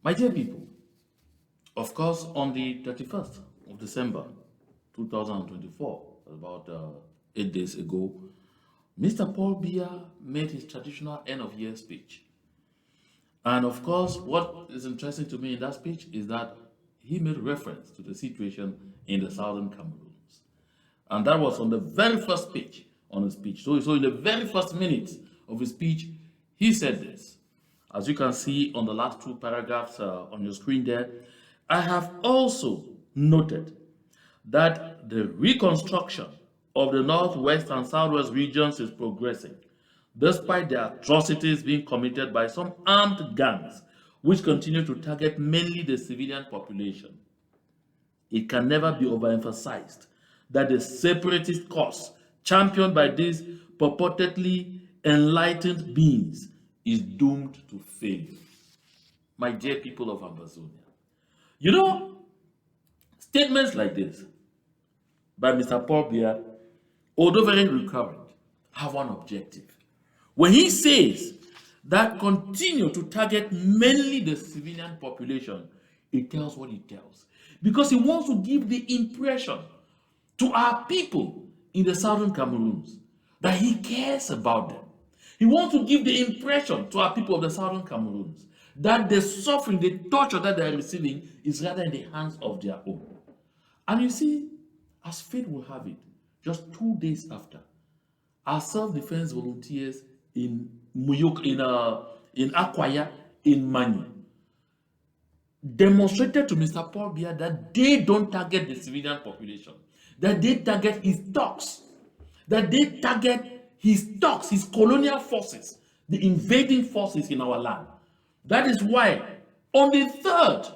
My dear people, of course, on the 31st of December 2024, about 8 days ago, Mr. Paul Biya made his traditional end of year speech. And of course, what is interesting to me in that speech is that he made reference to the situation in the southern Cameroons. And that was on the very first page on his speech. So in the very first minutes of his speech, he said this. As you can see on the last two paragraphs on your screen there, I have also noted that the reconstruction of the northwest and southwest regions is progressing, despite the atrocities being committed by some armed gangs which continue to target mainly the civilian population. It can never be overemphasized that the separatist cause championed by these purportedly enlightened beings is doomed to failure. My dear people of Amazonia, you know, statements like this by Mr. Paul Biya, although very recurrent, have one objective. When he says that continue to target mainly the civilian population, it tells what it tells. Because he wants to give the impression to our people in the southern Cameroons that he cares about them. He wants to give the impression to our people of the southern Cameroons that the suffering, the torture that they are receiving is rather in the hands of their own. And you see, as fate will have it, just 2 days after, our self-defense volunteers in Muyuk, in Akwaya, in Manu, demonstrated to Mr. Paul Biya that they don't target the civilian population, that they target his thugs, that they target his thugs, his colonial forces, the invading forces in our land. That is why, on the 3rd,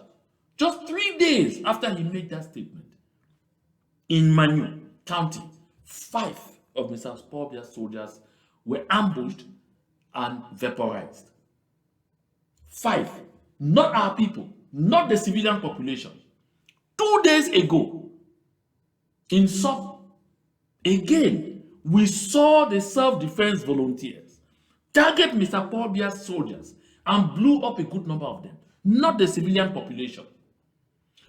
just 3 days after he made that statement, in Manu County, 5 of Mr. Paul Biya's soldiers were ambushed and vaporized. 5, not our people, not the civilian population. 2 days ago, in Sop, again, we saw the self-defense volunteers target Mr. Paul Biya's soldiers and blew up a good number of them, not the civilian population.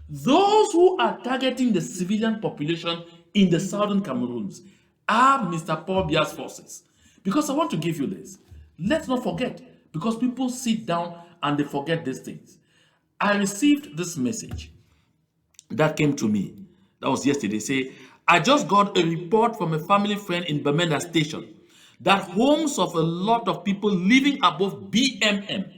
Those who are targeting the civilian population in the southern Cameroons are Mr. Paul Biya's forces. Because I want to give you this. Let's not forget, because people sit down and they forget these things. I received this message that came to me. That was yesterday. Say, I just got a report from a family friend in Bamenda Station that homes of a lot of people living above BMM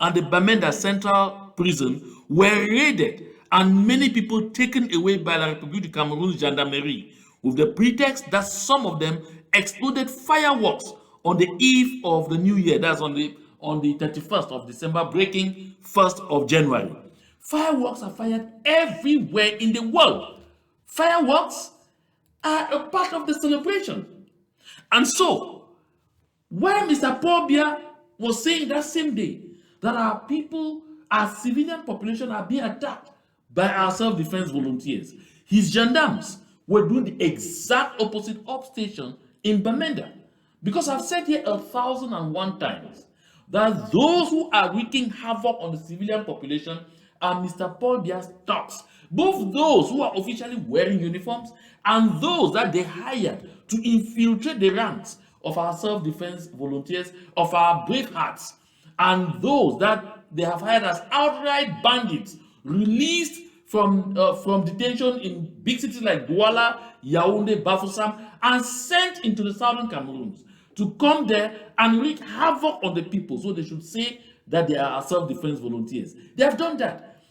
and the Bamenda Central Prison were raided and many people taken away by the Republique Cameroun Gendarmerie with the pretext that some of them exploded fireworks on the eve of the new year. That's on the 31st of December, breaking 1st of January. Fireworks are fired everywhere in the world. Fireworks are a part of the celebration. And so, when Mr. Paul Biya was saying that same day that our people, our civilian population are being attacked by our self-defense volunteers, his gendarmes were doing the exact opposite upstation in Bamenda. Because I've said here 1,001 times that those who are wreaking havoc on the civilian population are Mr. Paul Biya's thugs, both those who are officially wearing uniforms and those that they hired to infiltrate the ranks of our self-defense volunteers, of our brave hearts, and those that they have hired as outright bandits released from detention in big cities like Douala, Yaoundé, Bafoussam, and sent into the southern Cameroons to come there and wreak havoc on the people, so they should say that they are self-defense volunteers. They have done that.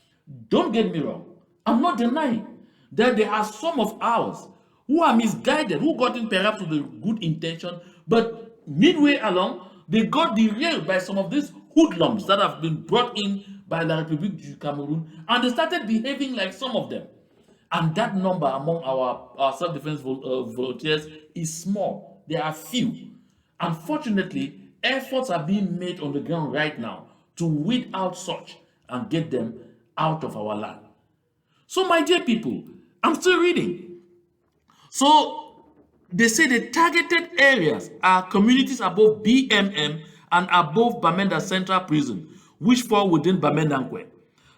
Don't get me wrong. I'm not denying that there are some of ours who are misguided, who got in perhaps with a good intention, but midway along, they got derailed by some of these hoodlums that have been brought in by the Republique du Cameroun, and they started behaving like some of them. And that number among our self-defense volunteers is small. There are few. Unfortunately, efforts are being made on the ground right now to weed out such and get them out of our land. So, my dear people, I'm still reading. So, they say the targeted areas are communities above BMM and above Bamenda Central Prison, which fall within Bamendankwe.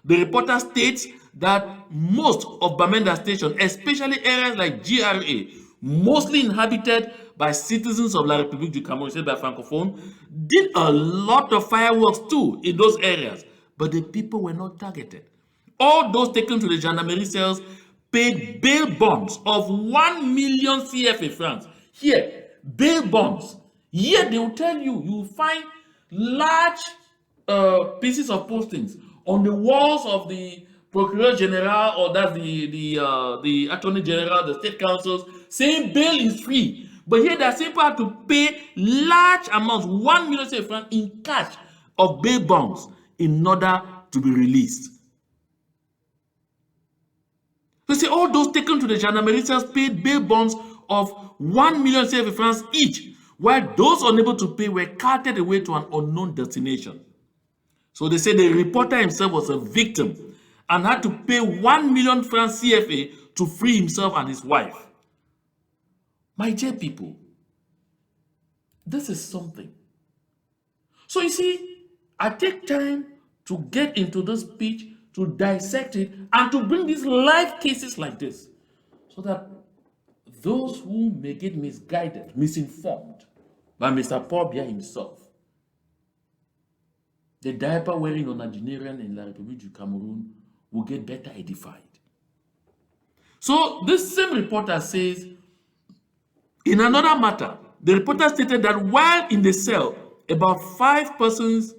The reporter states that most of Bamenda Station, especially areas like GRA, mostly inhabited by citizens of La République du Cameroun, said by Francophone, did a lot of fireworks too in those areas, but the people were not targeted. All those taken to the gendarmerie cells paid bail bonds of 1 million CFA francs. Here, bail bonds. Here they will tell you, you will find large pieces of postings on the walls of the Procureur General, or that's the Attorney General, the state councils, saying bail is free. But here they are simply have to pay large amounts, 1 million CFA francs in cash of bail bonds in order to be released. So see, all those taken to the gendarmerie cells paid bail bonds of 1 million CFA francs each, while those unable to pay were carted away to an unknown destination. So they say the reporter himself was a victim and had to pay 1 million francs CFA to free himself and his wife. My dear people, this is something. So you see, I take time to get into this speech, to dissect it, and to bring these live cases like this, so that those who may get misguided, misinformed by Mr. Paul Biya himself, the diaper wearing Nigerian in La République du Cameroun, will get better edified. So this same reporter says, in another matter, the reporter stated that while in the cell, about 5 persons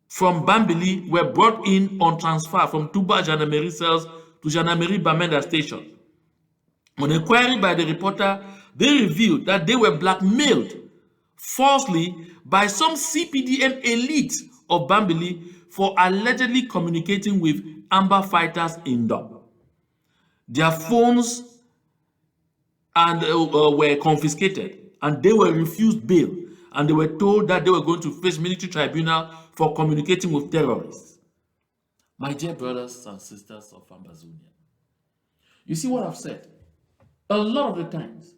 from Bambili were brought in on transfer from Touba gendarmerie cells to gendarmerie Bamenda Station. On inquiry by the reporter, they revealed that they were blackmailed falsely by some CPDM elite of Bambili for allegedly communicating with Amber fighters in Dom. Their phones were confiscated, and they were refused bail, and they were told that they were going to face military tribunal for communicating with terrorists. My dear brothers and sisters of Ambazonia, you see what I've said? A lot of the times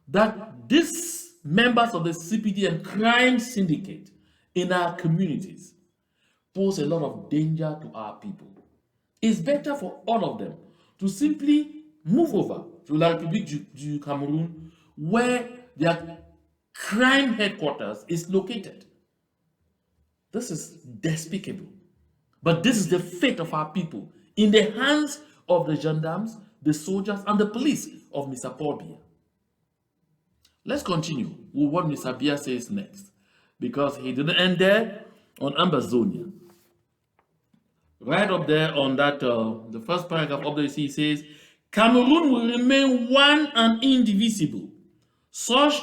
that these members of the CPD and crime syndicate in our communities pose a lot of danger to our people. It's better for all of them to simply move over to La République du Cameroun, where their crime headquarters is located. This is despicable. But this is the fate of our people in the hands of the gendarmes, the soldiers, and the police of Mr. Paul Biya. Let's continue with what Mr. Biya says next, because he didn't end there on Ambazonia. Right up there on that, the first paragraph of the he says, Cameroon will remain one and indivisible. Such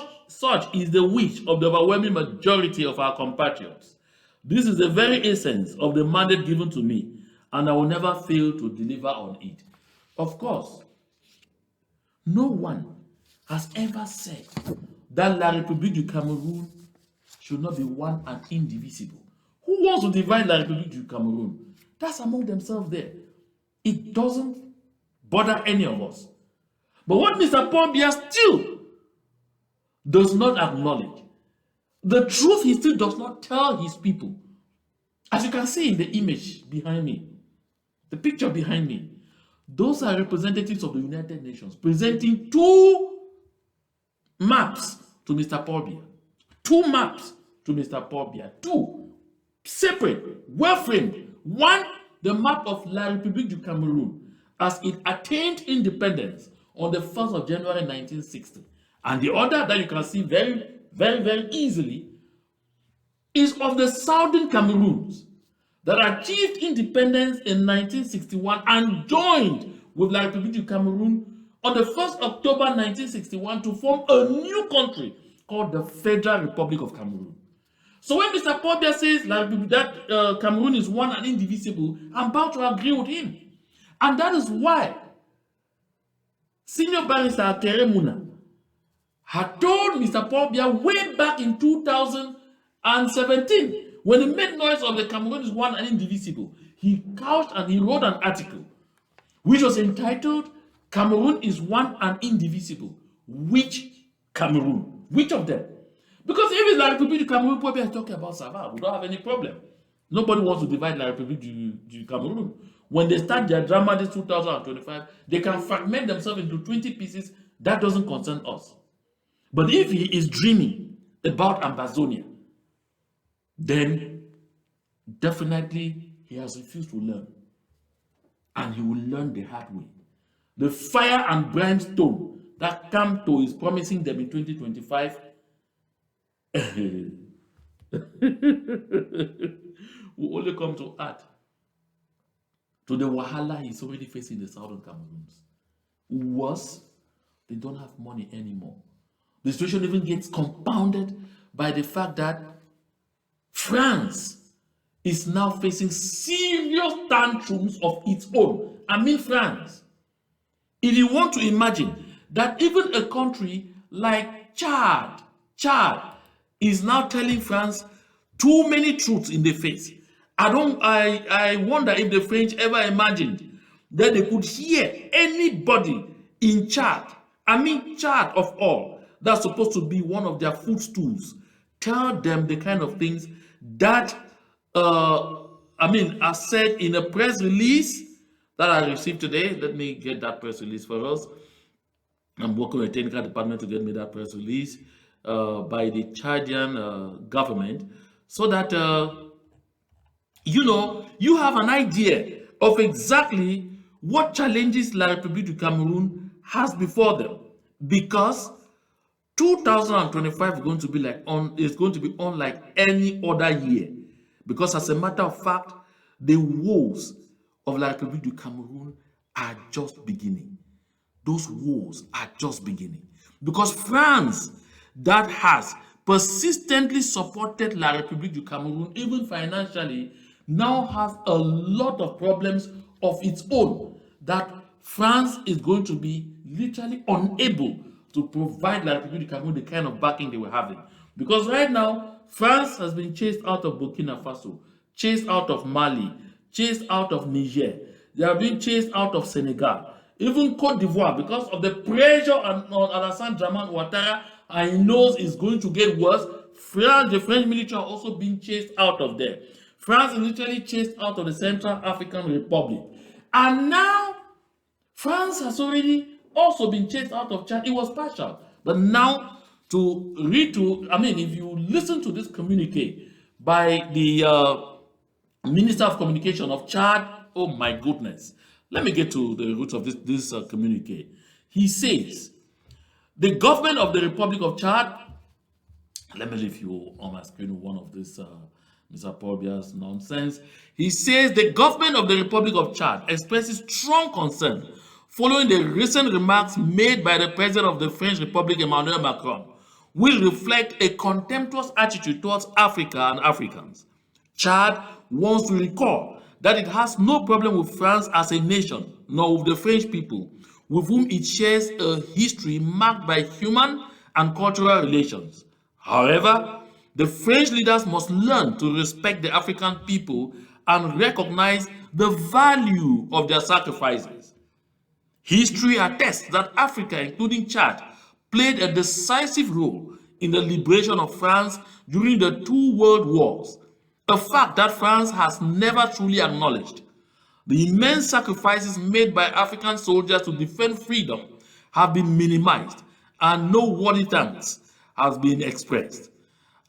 is the wish of the overwhelming majority of our compatriots. This is the very essence of the mandate given to me, and I will never fail to deliver on it. Of course, no one has ever said that La République du Cameroun should not be one and indivisible. Who wants to divide La République du Cameroun? That's among themselves there. It doesn't bother any of us. But what Mr. Paul Biya still does not acknowledge, the truth he still does not tell his people. As you can see in the image behind me, the picture behind me, those are representatives of the United Nations presenting 2 maps to Mr. Paul Biya. 2 maps to Mr. Paul Biya. 2 separate, well-framed. One, the map of La République du Cameroun as it attained independence on the 1st of January 1960. And the other that you can see very, very, very easily is of the southern Cameroons that achieved independence in 1961 and joined with La République du Cameroun on the 1st October 1961 to form a new country called the Federal Republic of Cameroon. So when Mr. Paul Biya says that Cameroon is one and indivisible, I'm about to agree with him. And that is why Senior Barrister Atere Muna had told Mr. Paul Biya way back in 2017, when he made noise of the Cameroon is one and indivisible, he couched and he wrote an article which was entitled, Cameroon is one and indivisible. Which Cameroon? Which of them? Because if it's La République du Cameroun, Paul Biya is talking about Sava, we don't have any problem. Nobody wants to divide La République du Cameroun. When they start their drama this 2025, they can fragment themselves into 20 pieces. That doesn't concern us. But if he is dreaming about Ambazonia, then definitely he has refused to learn. And he will learn the hard way. The fire and brimstone that Camto is promising them in 2025 will only come to add to the wahala he's already facing in the southern Cameroons. Worse, they don't have money anymore. The situation even gets compounded by the fact that France is now facing serious tantrums of its own. I mean France. If you want to imagine that even a country like Chad is now telling France too many truths in the face. I wonder if the French ever imagined that they could hear anybody in Chad, I mean Chad of all, that's supposed to be one of their footstools, tell them the kind of things that are said in a press release that I received today. Let me get that press release for us. I'm working with the technical department to get me that press release by the Chadian government, so that you have an idea of exactly what challenges La République du Cameroun has before them, because 2025 is going to be unlike any other year, because as a matter of fact, the woes of La République du Cameroun are just beginning. Those wars are just beginning, because France, that has persistently supported La République du Cameroun, even financially, now has a lot of problems of its own that France is going to be literally unable to provide La République du Cameroun the kind of backing they were having. Because right now, France has been chased out of Burkina Faso, chased out of Mali, chased out of Niger. They are being chased out of Senegal. Even Côte d'Ivoire, because of the pressure on Alassane Dramane Ouattara, and he knows it's going to get worse. The French military are also being chased out of there. France is literally chased out of the Central African Republic. And now, France has already also been chased out of Chad. It was partial. But now, if you listen to this communique by the Minister of Communication of Chad, oh my goodness. Let me get to the roots of this communique. He says, the government of the Republic of Chad, let me leave you on my screen one of this Mr. Paul Biya's nonsense. He says the government of the Republic of Chad expresses strong concern following the recent remarks made by the President of the French Republic, Emmanuel Macron, which reflect a contemptuous attitude towards Africa and Africans. Chad wants to recall that it has no problem with France as a nation, nor with the French people, with whom it shares a history marked by human and cultural relations. However, the French leaders must learn to respect the African people and recognize the value of their sacrifices. History attests that Africa, including Chad, played a decisive role in the liberation of France during the two world wars, a fact that France has never truly acknowledged. The immense sacrifices made by African soldiers to defend freedom have been minimized, and no worthy thanks has been expressed.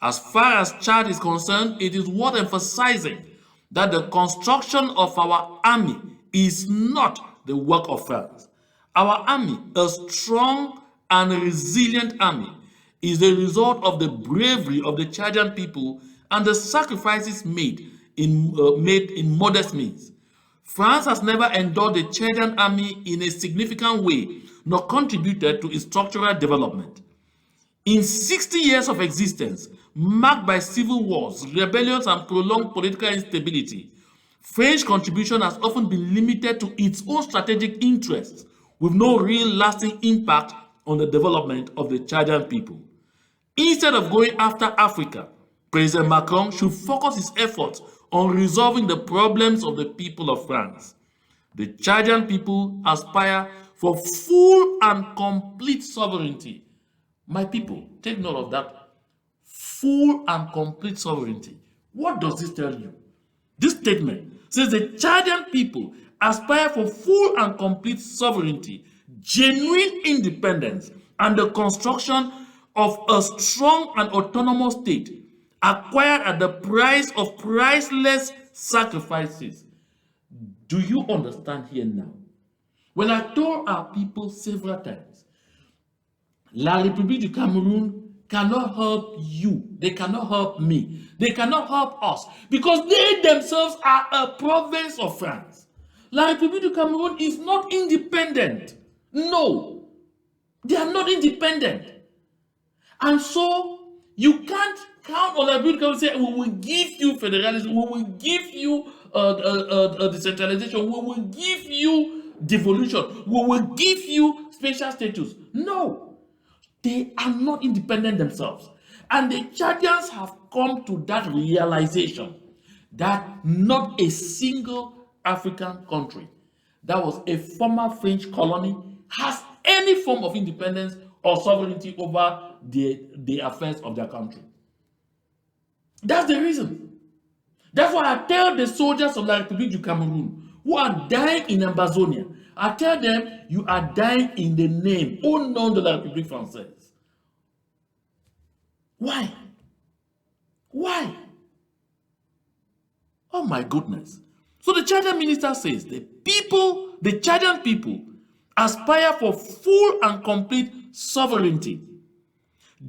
As far as Chad is concerned, it is worth emphasizing that the construction of our army is not the work of France. Our army, a strong and resilient army, is the result of the bravery of the Chadian people and the sacrifices made in modest means. France has never endured the Chadian army in a significant way, nor contributed to its structural development. In 60 years of existence, marked by civil wars, rebellions, and prolonged political instability, French contribution has often been limited to its own strategic interests, with no real lasting impact on the development of the Chadian people. Instead of going after Africa, President Macron should focus his efforts on resolving the problems of the people of France. The Chadian people aspire for full and complete sovereignty. My people, take note of that. Full and complete sovereignty. What does this tell you? This statement says the Chadian people aspire for full and complete sovereignty, genuine independence, and the construction of a strong and autonomous state acquired at the price of priceless sacrifices. Do you understand here now? When I told our people several times, La République du Cameroun cannot help you. They cannot help me. They cannot help us because they themselves are a province of France. La République du Cameroun is not independent. No, they are not independent. And so you can't count on La République du Cameroun and say, we will give you federalism, we will give you decentralization, we will give you devolution, we will give you special status. No. They are not independent themselves. And the Chadians have come to that realization that not a single African country that was a former French colony has any form of independence or sovereignty over the affairs of their country. That's the reason. That's why I tell the soldiers of La République du Cameroun who are dying in Amazonia, I tell them, you are dying in the name, au nom de la République française. Why? Why? Oh my goodness. So the Chadian minister says the Chadian people aspire for full and complete sovereignty,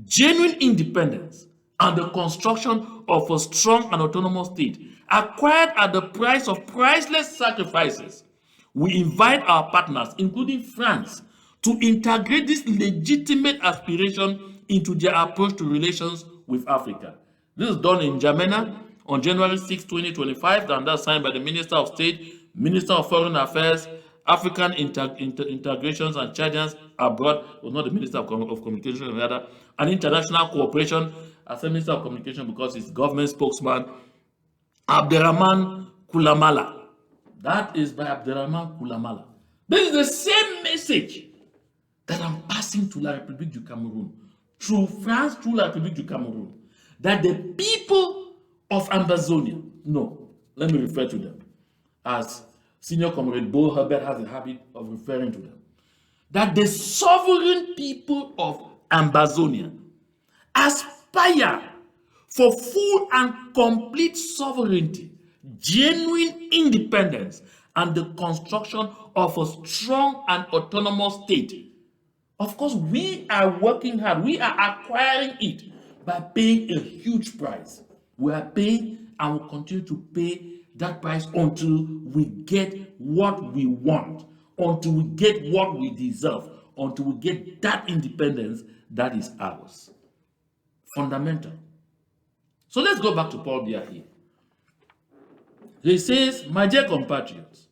genuine independence, and the construction of a strong and autonomous state acquired at the price of priceless sacrifices. We invite our partners, including France, to integrate this legitimate aspiration into their approach to relations with Africa. This is done in N'Djamena on January 6, 2025, and that's signed by the Minister of State, Minister of Foreign Affairs, African Integrations and Chadians Abroad, or not the Minister of Communication, rather, and International Cooperation, as a Minister of Communication because he's government spokesman, Abderrahman Koulamala. That is by Abderrahman Koulamala. This is the same message that I'm passing to La République du Cameroun, through France, through La République du Cameroun, that the people of Amazonia, no, let me refer to them, as Senior Comrade Bo Herbert has a habit of referring to them, that the sovereign people of Amazonia aspire for full and complete sovereignty, genuine independence, and the construction of a strong and autonomous state. Of course, we are working hard. We are acquiring it by paying a huge price. We are paying and will continue to pay that price until we get what we want, until we get what we deserve, until we get that independence that is ours. Fundamental. So let's go back to Paul Biya here. He says, my dear compatriots,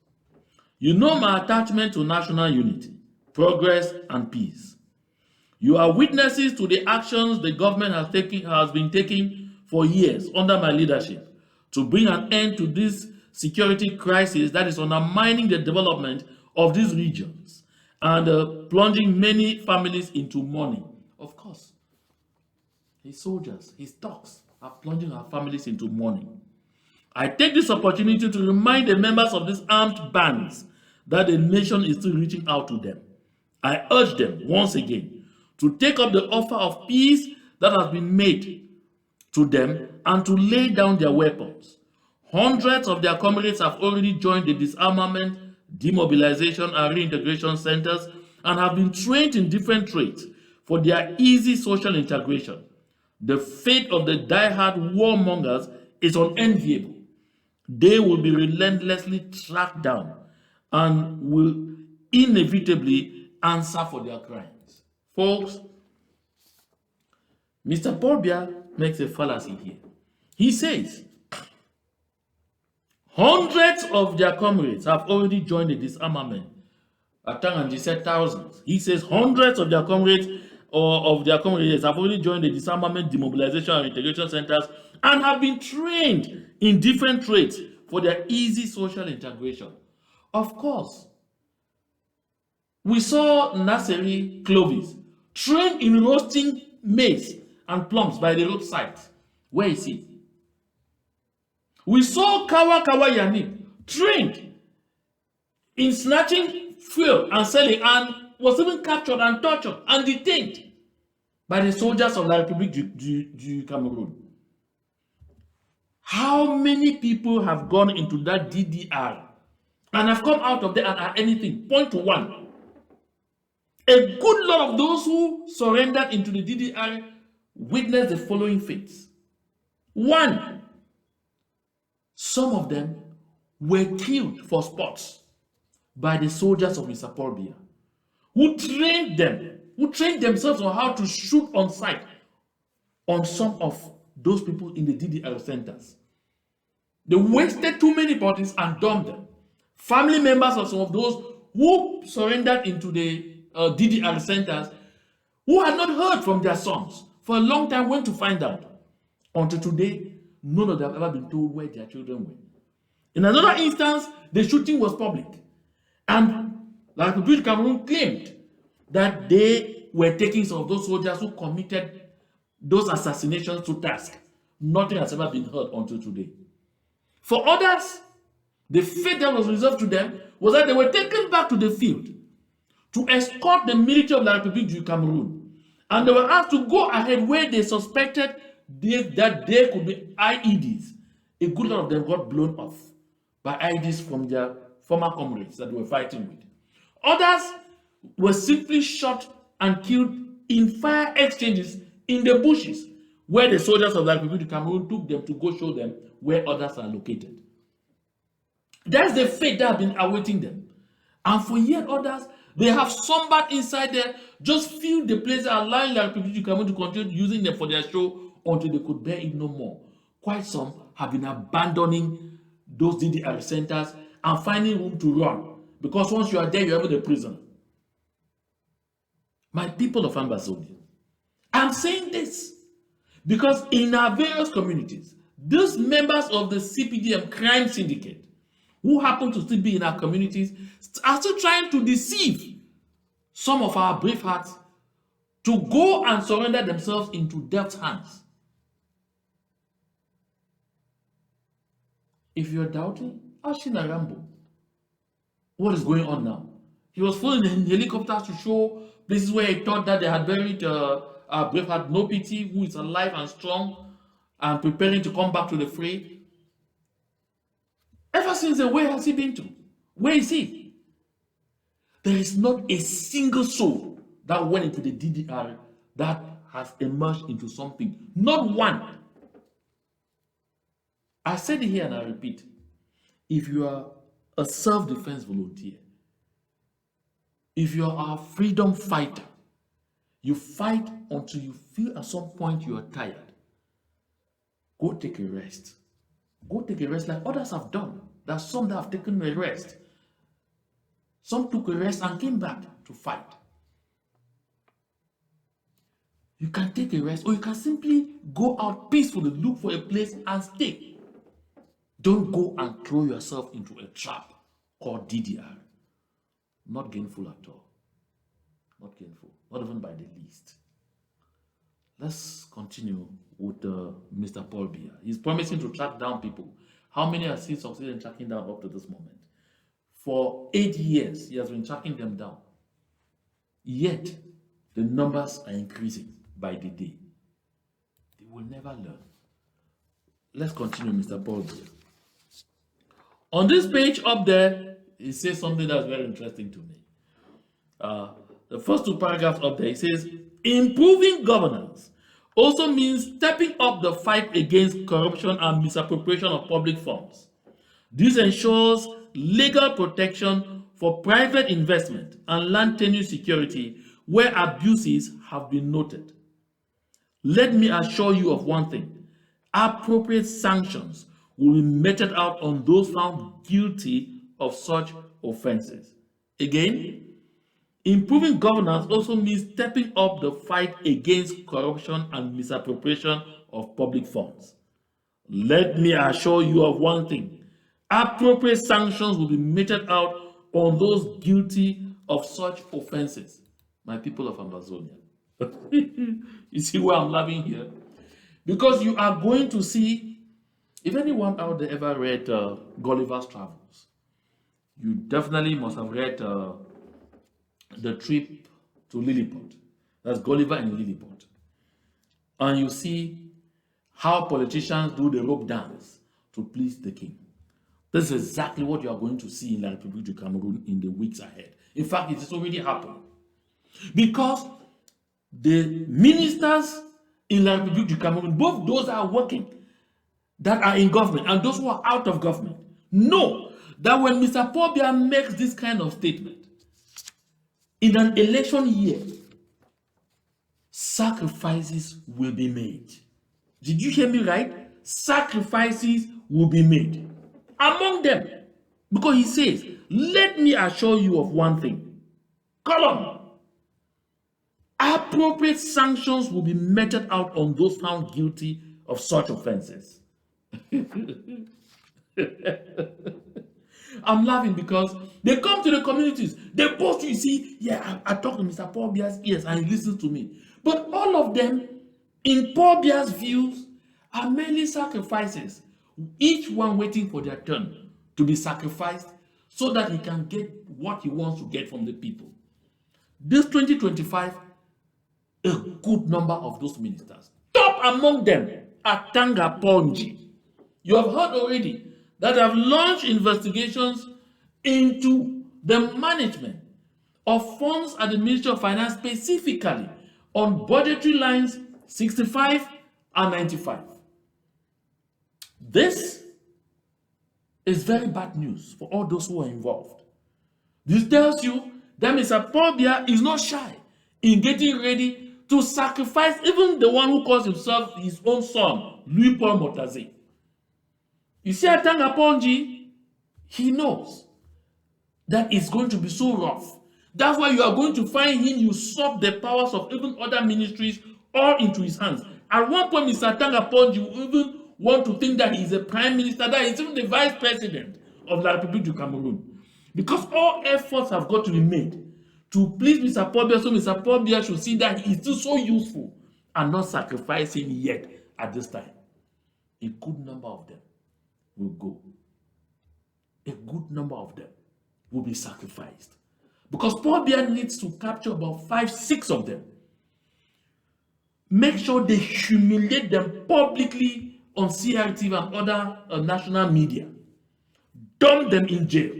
you know my attachment to national unity, progress, and peace. You are witnesses to the actions the government has been taking for years under my leadership to bring an end to this security crisis that is undermining the development of these regions and plunging many families into mourning. Of course, his soldiers, his thugs are plunging our families into mourning. I take this opportunity to remind the members of these armed bands that the nation is still reaching out to them. I urge them once again to take up the offer of peace that has been made to them and to lay down their weapons. Hundreds of their comrades have already joined the disarmament, demobilization, and reintegration centers and have been trained in different trades for their easy social integration. The fate of the die-hard warmongers is unenviable. They will be relentlessly tracked down and will inevitably answer for their crimes. Folks, Mr. Paul Biya makes a fallacy here. He says, hundreds of their comrades have already joined the disarmament. Atanganji said thousands. He says hundreds of their comrades have already joined the disarmament, demobilization, and integration centers and have been trained in different trades for their easy social integration. Of course, we saw Naseri Clovis trained in roasting maize and plums by the roadside. Where is he? We saw Kawa Kawa Yannick trained in snatching fuel and selling, and was even captured and tortured and detained by the soldiers of the Republique du Cameroun. How many people have gone into that DDR and have come out of there and are anything? Point to one. A good lot of those who surrendered into the DDR witnessed the following fates. One, some of them were killed for sports by the soldiers of Mr. Paul Biya, who trained themselves on how to shoot on sight on some of those people in the DDR centers. They wasted too many bodies and dumped them. Family members of some of those who surrendered into the DDR centers, who had not heard from their sons for a long time, went to find out. Until today, none of them have ever been told where their children were. In another instance, the shooting was public, and the Republique of Cameroon claimed that they were taking some of those soldiers who committed those assassinations to task. Nothing has ever been heard until today. For others, the fate that was reserved to them was that they were taken back to the field to escort the military of the Republique du Cameroun, and they were asked to go ahead where they suspected that there could be IEDs. A good lot of them got blown off by IEDs from their former comrades that they were fighting with. Others were simply shot and killed in fire exchanges in the bushes, where the soldiers of the Republique of Cameroon took them to go show them where others are located. That's the fate that has been awaiting them. And for yet others, they have somebody inside there, just filled the place, allowing the Republique of Cameroon to continue using them for their show until they could bear it no more. Quite some have been abandoning those DDR centers and finding room to run, because once you are there, you're even a prisoner. My people of Ambazonia, I'm saying this because in our various communities, these members of the CPDM crime syndicate who happen to still be in our communities are still trying to deceive some of our brave hearts to go and surrender themselves into death's hands. If you're doubting, ask Shinarambo. What is going on now? He was flying in helicopters to show places where he thought that they had buried our braveheart No Pity, who is alive and strong and preparing to come back to the fray. Ever since then, where has he been to? Where is he? There is not a single soul that went into the DDR that has emerged into something. Not one. I said it here and I repeat. If you are a self-defense volunteer, if you are a freedom fighter, you fight until you feel at some point you are tired. Go take a rest. Go take a rest like others have done. There are some that have taken a rest. Some took a rest and came back to fight. You can take a rest, or you can simply go out peacefully, look for a place and stay. Don't go and throw yourself into a trap called DDR. Not gainful at all. Not gainful. Not even by the least. Let's continue with Mr. Paul Biya. He's promising to track down people. How many has he succeeded in tracking down up to this moment? For 8 years, he has been tracking them down. Yet, the numbers are increasing by the day. They will never learn. Let's continue, Mr. Paul Biya. On this page up there, he says something that's very interesting to me. The first 2 paragraphs up there, he says, improving governance also means stepping up the fight against corruption and misappropriation of public funds. This ensures legal protection for private investment and land tenure security where abuses have been noted. Let me assure you of one thing: appropriate sanctions will be meted out on those found guilty of such offenses. Again, improving governance also means stepping up the fight against corruption and misappropriation of public funds. Let me assure you of one thing: appropriate sanctions will be meted out on those guilty of such offenses. My people of Amazonia. You see why I'm laughing here? Because you are going to see If anyone out there ever read Gulliver's Travels, you definitely must have read The Trip to Lilliput. That's Gulliver in Lilliput. And you see how politicians do the rope dance to please the king. This is exactly what you are going to see in La République du Cameroun in the weeks ahead. In fact, it is already happening. Because the ministers in La République du Cameroun, both those that are working, that are in government, and those who are out of government, know that when Mr. Paul Biya makes this kind of statement, in an election year, sacrifices will be made. Did you hear me right? Sacrifices will be made. Among them, because he says, let me assure you of one thing. Column. Appropriate sanctions will be meted out on those found guilty of such offenses. I'm laughing because they come to the communities. They boast, you see, yeah, I talk to Mr. Paul Biya's ears and he listens to me. But all of them, in Paul Biya's views, are merely sacrifices. Each one waiting for their turn to be sacrificed so that he can get what he wants to get from the people. This 2025, a good number of those ministers, top among them are Tanga Ponji. You have heard already that have launched investigations into the management of funds at the Ministry of Finance, specifically on budgetary lines 65 and 95. This is very bad news for all those who are involved. This tells you that Mr. Paul Biya is not shy in getting ready to sacrifice even the one who calls himself his own son, Louis Paul Motaze. You see, Atanga Ponji, he knows that it's going to be so rough. That's why you are going to find him usurp the powers of even other ministries all into his hands. At one point, Mr. Atanga Ponji will even want to think that he's a prime minister, that he's even the vice president of La République du Cameroun. Because all efforts have got to be made to please Mr. Paul Biya, so Mr. Paul Biya should see that he is still so useful and not sacrificing yet at this time. A good number of them will go. A good number of them will be sacrificed. Because Paul Biya needs to capture about 5-6 of them. Make sure they humiliate them publicly on CRTV and other national media. Dump them in jail.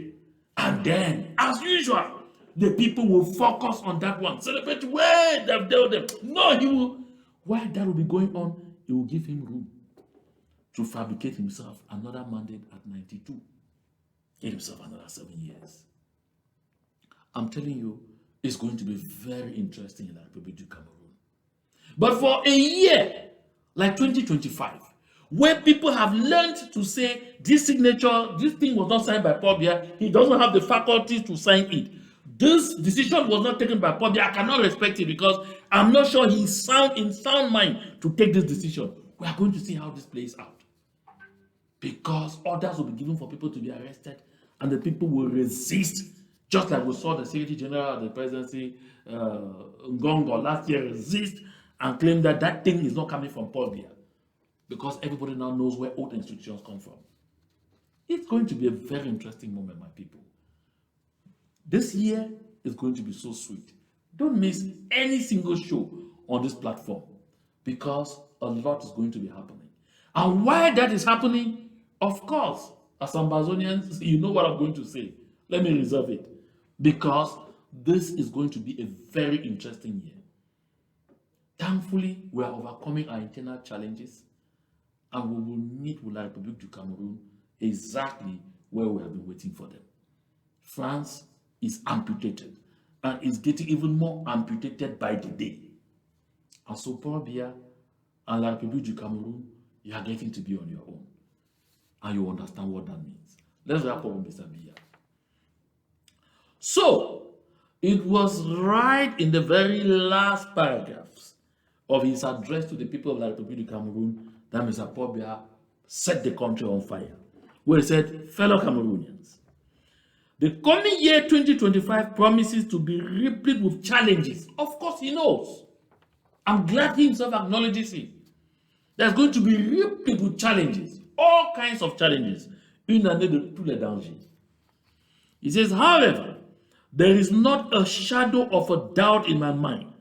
And then, as usual, the people will focus on that one. Celebrate where they've dealt them. No, he will. While that will be going on, it will give him room to fabricate himself another mandate at 92. Get himself another 7 years. I'm telling you, it's going to be very interesting in the Republic du Cameroun. But for a year, like 2025, where people have learned to say this signature, this thing was not signed by Paul Biya, he doesn't have the faculties to sign it. This decision was not taken by Paul Biya. I cannot respect it because I'm not sure he's in sound mind to take this decision. We are going to see how this plays out. Because orders will be given for people to be arrested and the people will resist, just like we saw the Secretary General of the Presidency, Ngongo, last year resist and claim that that thing is not coming from Paul Biya. Because everybody now knows where old institutions come from. It's going to be a very interesting moment, my people. This year is going to be so sweet. Don't miss any single show on this platform because a lot is going to be happening. And why that is happening, of course, as Ambazonians, you know what I'm going to say. Let me reserve it. Because this is going to be a very interesting year. Thankfully, we are overcoming our internal challenges and we will meet with La République du Cameroun exactly where we have been waiting for them. France is amputated and is getting even more amputated by the day. And so Paul Biya and La République du Cameroun, you are getting to be on your own. And you understand what that means. Let's wrap up with Mr. Biya. So, it was right in the very last paragraphs of his address to the people of La République du Cameroun that Mr. Paul Biya set the country on fire, where he said, fellow Cameroonians, the coming year 2025 promises to be replete with challenges. Of course, he knows. I'm glad he himself acknowledges it. There's going to be replete with challenges. all kinds of challenges, une année de tous les dangers. He says, however, there is not a shadow of a doubt in my mind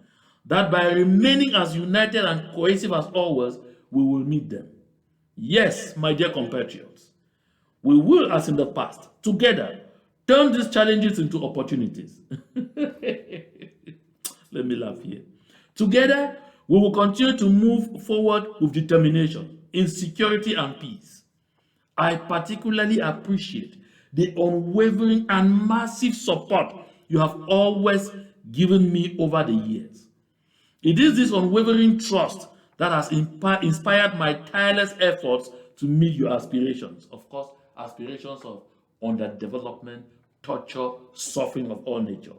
that by remaining as united and cohesive as always, we will meet them. Yes, my dear compatriots, we will, as in the past, together, turn these challenges into opportunities. Let me laugh here. Together, we will continue to move forward with determination in security and peace. I particularly appreciate the unwavering and massive support you have always given me over the years. It is this unwavering trust that has inspired my tireless efforts to meet your aspirations. Of course, aspirations of underdevelopment, torture, suffering of all nature.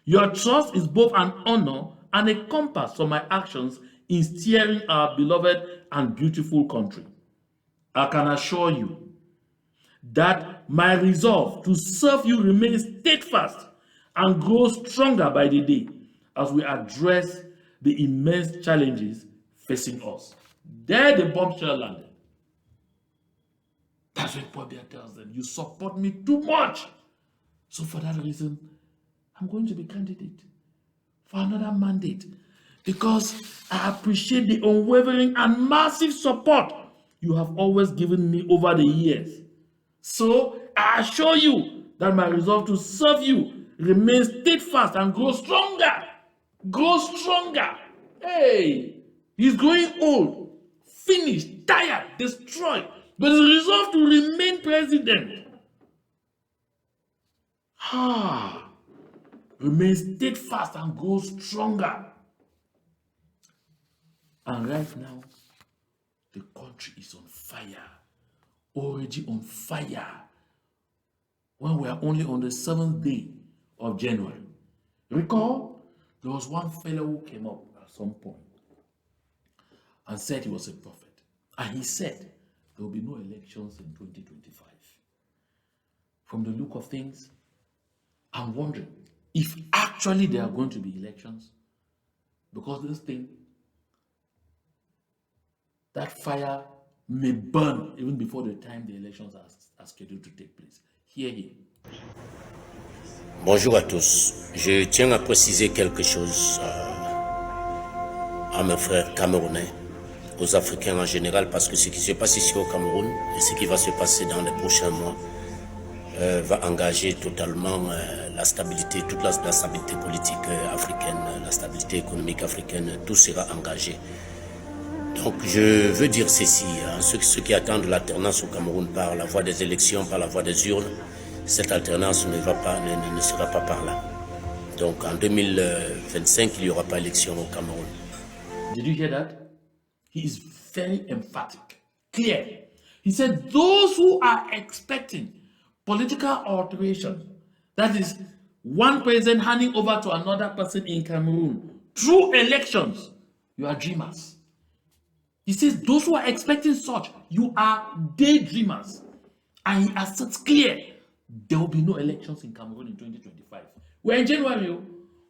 Your trust is both an honor and a compass for my actions in steering our beloved and beautiful country. I can assure you that my resolve to serve you remains steadfast and grows stronger by the day as we address the immense challenges facing us. There the bombshell landed. That's when Paul Biya tells them, you support me too much. So for that reason, I'm going to be candidate for another mandate because I appreciate the unwavering and massive support you have always given me over the years. So I assure you that my resolve to serve you remains steadfast and grows stronger. Grows stronger. Hey, he's growing old, finished, tired, destroyed, but he's resolved to remain president. Remain steadfast and grow stronger. And right now, the country is on fire. Already on fire. When we are only on the 7th day of January. Recall, there was one fellow who came up at some point and said he was a prophet. And he said there will be no elections in 2025. From the look of things, I'm wondering if actually there are going to be elections, because this thing, that fire may burn even before the time the elections are scheduled to take place. Hear him. Bonjour à tous. Je tiens à préciser quelque chose à mes frères camerounais, aux Africains en général, parce que ce qui se passe ici au Cameroun et ce qui va se passer dans les prochains mois va engager totalement la stabilité, toute la stabilité politique africaine, la stabilité économique africaine, tout sera engagé. Donc je veux dire ceci, hein, ceux qui attendent l'alternance au Cameroun par la voie des élections, par la voie des urnes, cette alternance ne sera pas par là. Donc en 2025, il n'y aura pas élection au Cameroun. Did you hear that? He is very emphatic, clear. He said those who are expecting political alteration, that is one president handing over to another person in Cameroon through elections, you are dreamers. He says those who are expecting such, you are daydreamers. And he asserts clear, there will be no elections in Cameroon in 2025. We're in January,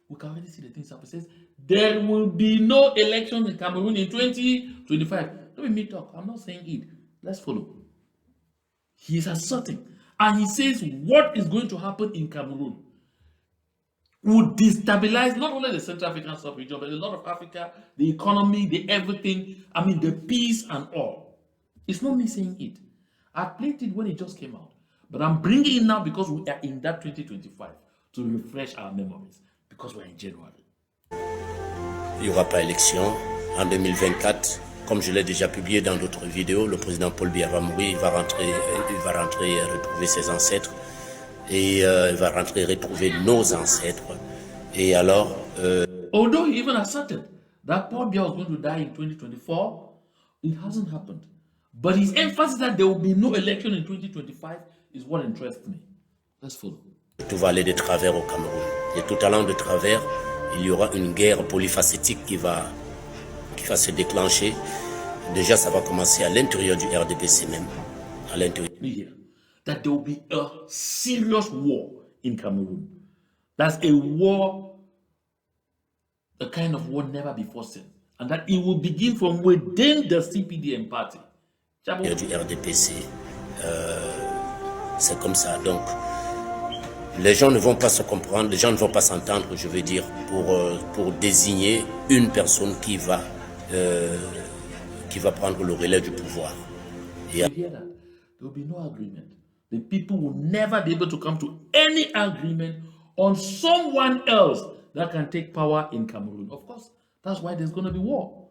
we can already see the things happen. He says there will be no elections in Cameroon in 2025. Let me talk, I'm not saying it. Let's follow. He is asserting, and he says what is going to happen in Cameroon would destabilize not only the Central African sub-region, but a lot of Africa, the economy, the everything, I mean the peace and all. It's not me saying it. I played it when it just came out. But I'm bringing it now because we are in that 2025 to refresh our memories, because we're in January. Il n'y aura pas élection en 2024. Comme je l'ai déjà publié dans d'autres vidéos, le président Paul Biya va mourir, il va rentrer retrouver ses ancêtres. Et il va rentrer retrouver nos ancêtres. Et alors... Although he even asserted that Paul Biya was going to die in 2024, it hasn't happened. But his emphasis that there will be no election in 2025 is what interests me. Let's follow. Tout va aller de travers au Cameroun. Et tout allant de travers, il y aura une guerre polyfacétique qui va se déclencher. Déjà, ça va commencer à l'intérieur du RDPC même. À l'intérieur. That there will be a serious war in Cameroon. That's a war, a kind of war never before seen. And that it will begin from within the CPDM party. du RDPC. C'est comme ça. Donc, les gens ne vont pas se comprendre, les gens ne vont pas s'entendre, je veux dire, pour désigner une personne qui va prendre le relais du pouvoir. You hear that? There will be no agreement. The people will never be able to come to any agreement on someone else that can take power in Cameroon. Of course, that's why there's going to be war.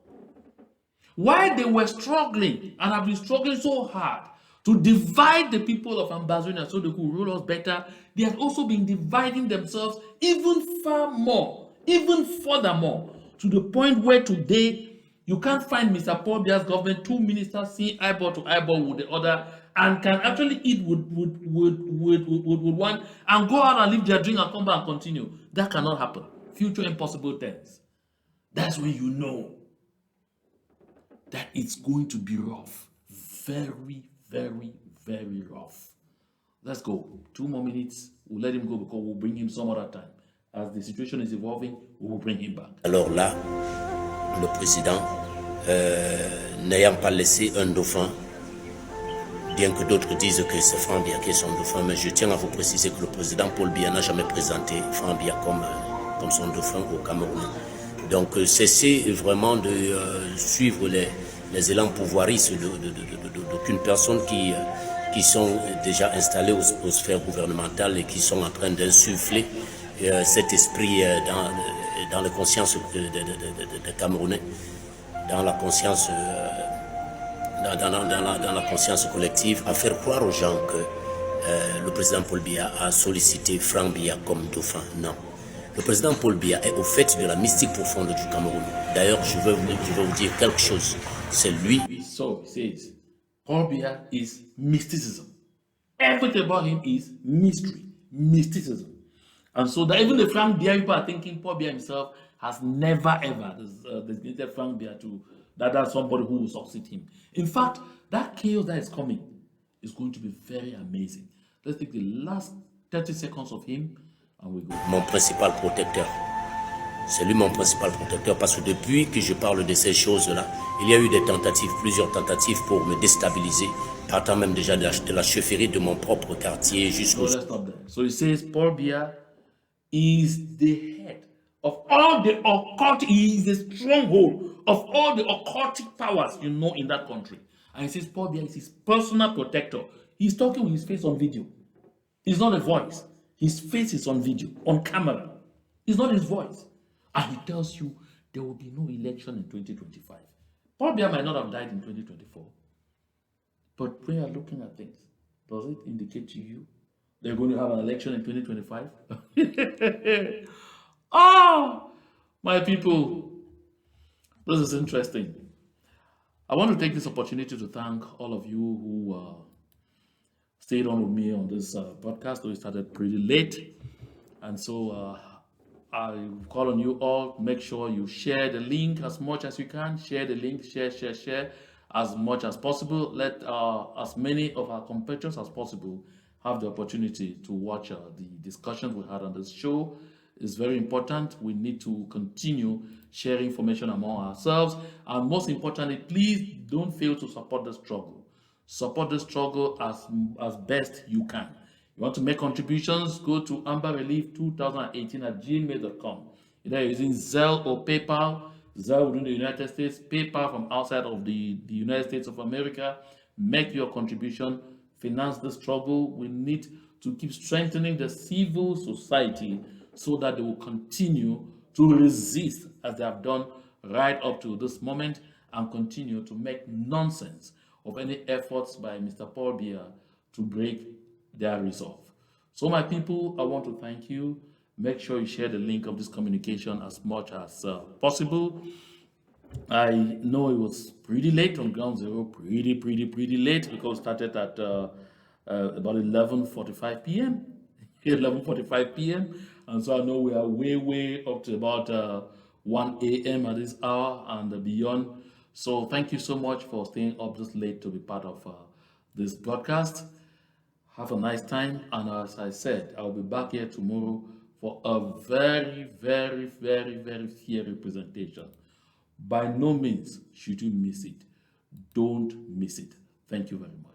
Why they were struggling and have been struggling so hard to divide the people of Ambazonia so they could rule us better, they have also been dividing themselves even far more, even furthermore, to the point where today you can't find Mr. Paul Biya's government, two ministers seeing eyeball to eyeball with the other and can actually eat with one and go out and leave their drink and come back and continue. That cannot happen. Future impossible tense. That's when you know that it's going to be rough. Very, very, very rough. Let's go. 2 more minutes. We'll let him go because we'll bring him some other time. As the situation is evolving, we will bring him back. Alors là, le président, n'ayant pas laissé un dauphin, bien que d'autres disent que c'est Franck Biya qui est son dauphin, mais je tiens à vous préciser que le président Paul Biya n'a jamais présenté Franck Biya comme son dauphin au Cameroun. Donc cessez vraiment de suivre les élans pouvoiristes d'aucune personne qui sont déjà installés aux sphères gouvernementales et qui sont en train d'insuffler cet esprit dans la conscience des Camerounais, dans la conscience dans la conscience collective, à faire croire aux gens que le président Paul Biya a sollicité Franck Biya comme dauphin. Non. Le président Paul Biya est au fait de la mystique profonde du Cameroun. D'ailleurs, je veux vous dire quelque chose. C'est lui. So he says, Paul Biya is mysticism. Everything about him is mystery, mysticism. And so that even the Franck Biya people are thinking Paul Biya himself has never ever designated Franck Biya to that's somebody who will succeed him. In fact, that chaos that is coming is going to be very amazing. Let's take the last 30 seconds of him and we go. Mon principal protecteur. C'est lui mon principal protecteur parce que depuis que je parle de ces choses-là, il y a eu des tentatives, plusieurs tentatives pour me déstabiliser, partant même déjà de la chefferie de mon propre quartier jusqu'au... So let's stop there. So he says Paul Biya is the head of all the occult, he is the stronghold of all the occultic powers you know in that country. And he says Paul Biya is his personal protector. He's talking with his face on video. It's not a voice. His face is on video, on camera. It's not his voice. And he tells you there will be no election in 2025. Paul Biya might not have died in 2024. But when you're looking at things, does it indicate to you they're going to have an election in 2025? Oh, my people, this is interesting. I want to take this opportunity to thank all of you who stayed on with me on this podcast, though it started pretty late. And so I call on you all, make sure you share the link as much as you can. Share the link, share as much as possible. Let as many of our competitors as possible have the opportunity to watch the discussions we had on this show. It's very important. We need to continue sharing information among ourselves. And most importantly, please don't fail to support the struggle. Support the struggle as best you can. You want to make contributions, go to amberrelief2018@gmail.com. Either using Zelle or PayPal. Zelle within the United States, PayPal from outside of the United States of America. Make your contribution, finance the struggle. We need to keep strengthening the civil society so that they will continue to resist as they have done right up to this moment and continue to make nonsense of any efforts by Mr. Paul Biya to break their resolve. So my people, I want to thank you. Make sure you share the link of this communication as much as possible. I know it was pretty late on Ground Zero, pretty late because it started at about 11:45 p.m. 11:45 p.m. And so I know we are way up to about 1 a.m. at this hour and beyond. So thank you so much for staying up this late to be part of this broadcast. Have a nice time. And as I said, I'll be back here tomorrow for a very fair representation. By no means should you miss it. Don't miss it. Thank you very much.